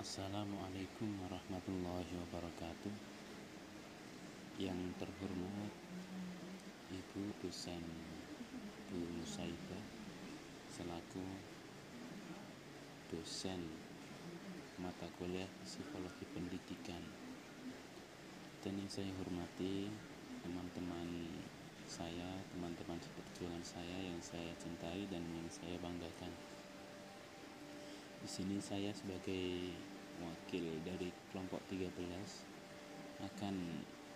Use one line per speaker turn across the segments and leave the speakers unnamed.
Assalamualaikum warahmatullahi wabarakatuh. Yang terhormat Ibu dosen Bu Nusaibah selaku dosen mata kuliah Psikologi Pendidikan, dan yang saya hormati teman-teman saya, teman-teman seperjuangan saya yang saya cintai dan yang saya banggakan. Di sini saya sebagai wakil dari kelompok 13 akan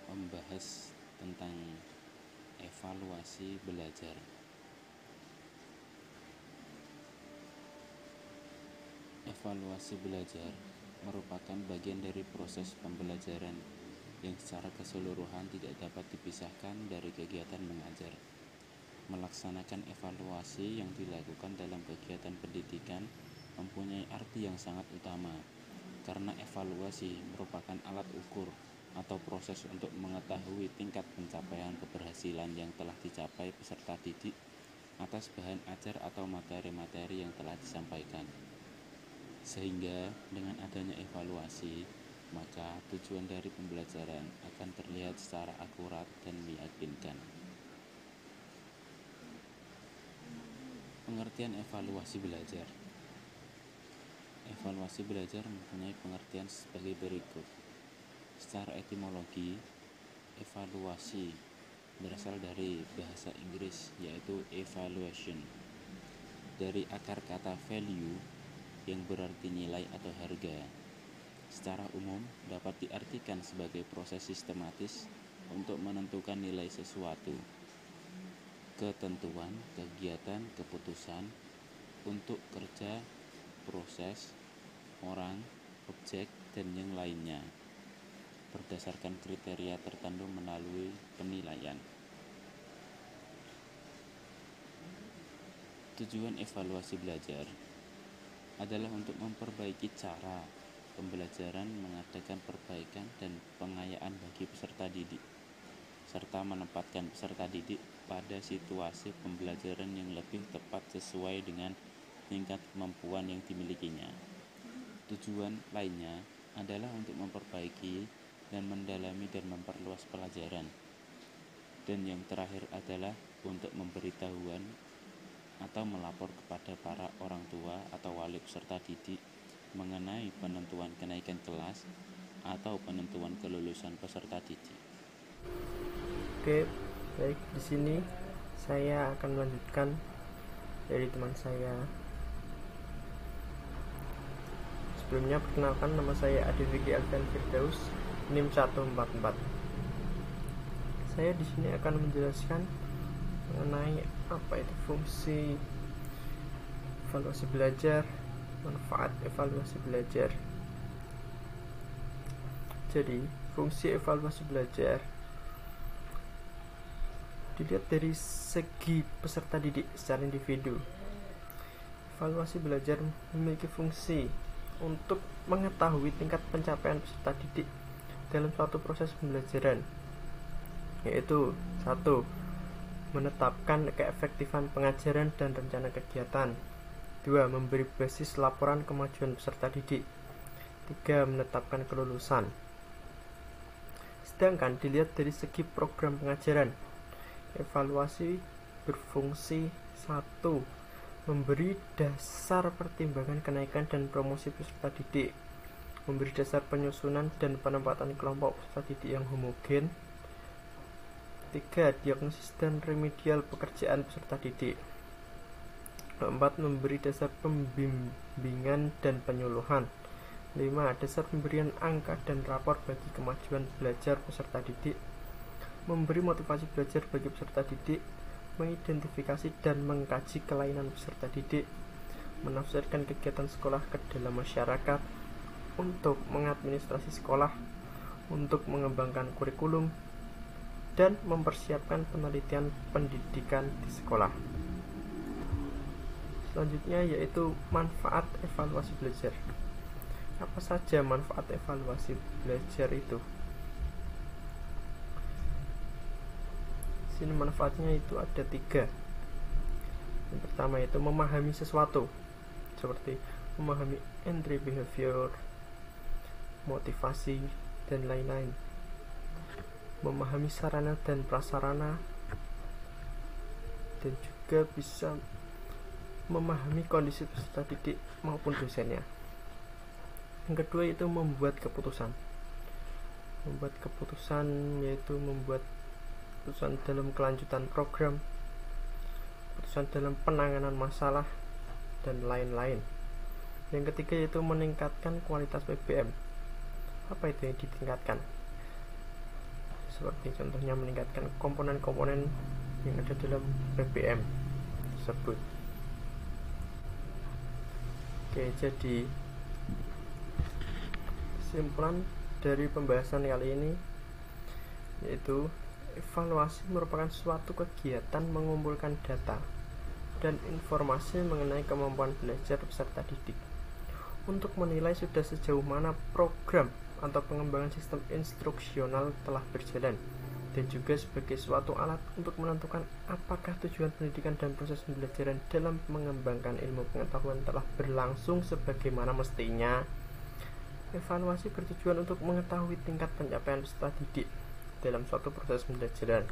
membahas tentang evaluasi belajar. Evaluasi belajar merupakan bagian dari proses pembelajaran yang secara keseluruhan tidak dapat dipisahkan dari kegiatan mengajar. Melaksanakan evaluasi yang dilakukan dalam kegiatan pendidikan mempunyai arti yang sangat utama, karena evaluasi merupakan alat ukur atau proses untuk mengetahui tingkat pencapaian keberhasilan yang telah dicapai peserta didik atas bahan ajar atau materi-materi yang telah disampaikan. Sehingga dengan adanya evaluasi, maka tujuan dari pembelajaran akan terlihat secara akurat dan meyakinkan. Pengertian evaluasi belajar. Evaluasi belajar mempunyai pengertian sebagai berikut. Secara etimologi, evaluasi berasal dari bahasa Inggris yaitu evaluation, dari akar kata value yang berarti nilai atau harga. Secara umum dapat diartikan sebagai proses sistematis untuk menentukan nilai sesuatu, ketentuan, kegiatan, keputusan untuk kerja, proses, orang, objek, dan yang lainnya berdasarkan kriteria tertentu melalui penilaian. Tujuan evaluasi belajar adalah untuk memperbaiki cara pembelajaran, mengadakan perbaikan dan pengayaan bagi peserta didik, serta menempatkan peserta didik pada situasi pembelajaran yang lebih tepat sesuai dengan tingkat kemampuan yang dimilikinya. Tujuan lainnya adalah untuk memperbaiki dan mendalami dan memperluas pelajaran. Dan yang terakhir adalah untuk memberitahuan atau melapor kepada para orang tua atau wali peserta didik mengenai penentuan kenaikan kelas atau penentuan kelulusan peserta didik.
Oke, baik, di sini saya akan melanjutkan dari teman saya. Sebelumnya perkenalkan, nama saya Adi Fikri Alfian Firdaus, NIM 144. Saya di sini akan menjelaskan mengenai apa itu fungsi evaluasi belajar, manfaat evaluasi belajar. Jadi, fungsi evaluasi belajar dilihat dari segi peserta didik secara individu. Evaluasi belajar memiliki fungsi untuk mengetahui tingkat pencapaian peserta didik dalam suatu proses pembelajaran, yaitu 1. Menetapkan keefektifan pengajaran dan rencana kegiatan. 2. Memberi basis laporan kemajuan peserta didik. 3. Menetapkan kelulusan. Sedangkan dilihat dari segi program pengajaran, evaluasi berfungsi 1. Memberi dasar pertimbangan kenaikan dan promosi peserta didik, memberi dasar penyusunan dan penempatan kelompok peserta didik yang homogen. 3. Diagnosis dan remedial pekerjaan peserta didik. 4. Memberi dasar pembimbingan dan penyuluhan. 5. Dasar pemberian angka dan rapor bagi kemajuan belajar peserta didik. Memberi motivasi belajar bagi peserta didik, mengidentifikasi dan mengkaji kelainan peserta didik, menafsirkan kegiatan sekolah ke dalam masyarakat, untuk mengadministrasi sekolah, untuk mengembangkan kurikulum, dan mempersiapkan penelitian pendidikan di sekolah. Selanjutnya yaitu manfaat evaluasi belajar. Apa saja manfaat evaluasi belajar itu? Sini manfaatnya itu ada 3. Yang pertama itu memahami sesuatu, seperti memahami entry behavior, motivasi, dan lain-lain. Memahami sarana dan prasarana, dan juga bisa memahami kondisi peserta didik maupun dosennya. Yang kedua itu membuat keputusan. Membuat keputusan yaitu membuat keputusan dalam kelanjutan program, keputusan dalam penanganan masalah, dan lain-lain. Yang ketiga yaitu meningkatkan kualitas PBM. Apa itu yang ditingkatkan? Seperti contohnya meningkatkan komponen-komponen yang ada dalam PBM tersebut. Oke, jadi kesimpulan dari pembahasan kali ini yaitu evaluasi merupakan suatu kegiatan mengumpulkan data dan informasi mengenai kemampuan belajar peserta didik untuk menilai sudah sejauh mana program atau pengembangan sistem instruksional telah berjalan, dan juga sebagai suatu alat untuk menentukan apakah tujuan pendidikan dan proses pembelajaran dalam mengembangkan ilmu pengetahuan telah berlangsung sebagaimana mestinya. Evaluasi bertujuan untuk mengetahui tingkat pencapaian peserta didik dalam suatu proses pembelajaran,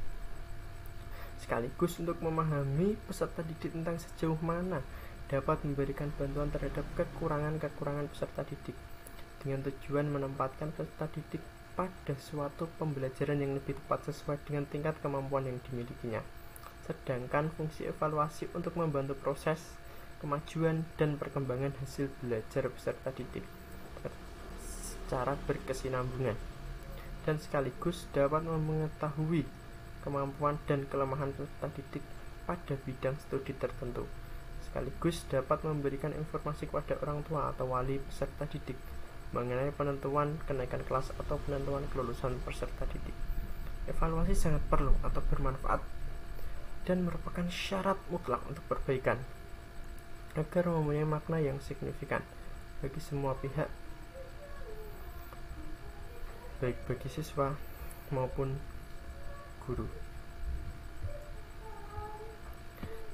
sekaligus untuk memahami peserta didik tentang sejauh mana dapat memberikan bantuan terhadap kekurangan-kekurangan peserta didik, dengan tujuan menempatkan peserta didik pada suatu pembelajaran yang lebih tepat sesuai dengan tingkat kemampuan yang dimilikinya. Sedangkan fungsi evaluasi untuk membantu proses kemajuan dan perkembangan hasil belajar peserta didik secara berkesinambungan, dan sekaligus dapat mengetahui kemampuan dan kelemahan peserta didik pada bidang studi tertentu, sekaligus dapat memberikan informasi kepada orang tua atau wali peserta didik mengenai penentuan kenaikan kelas atau penentuan kelulusan peserta didik. Evaluasi sangat perlu atau bermanfaat dan merupakan syarat mutlak untuk perbaikan agar mempunyai makna yang signifikan bagi semua pihak, baik bagi siswa maupun guru.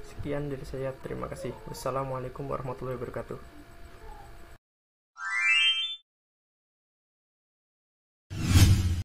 Sekian dari saya, terima kasih. Wassalamualaikum warahmatullahi wabarakatuh.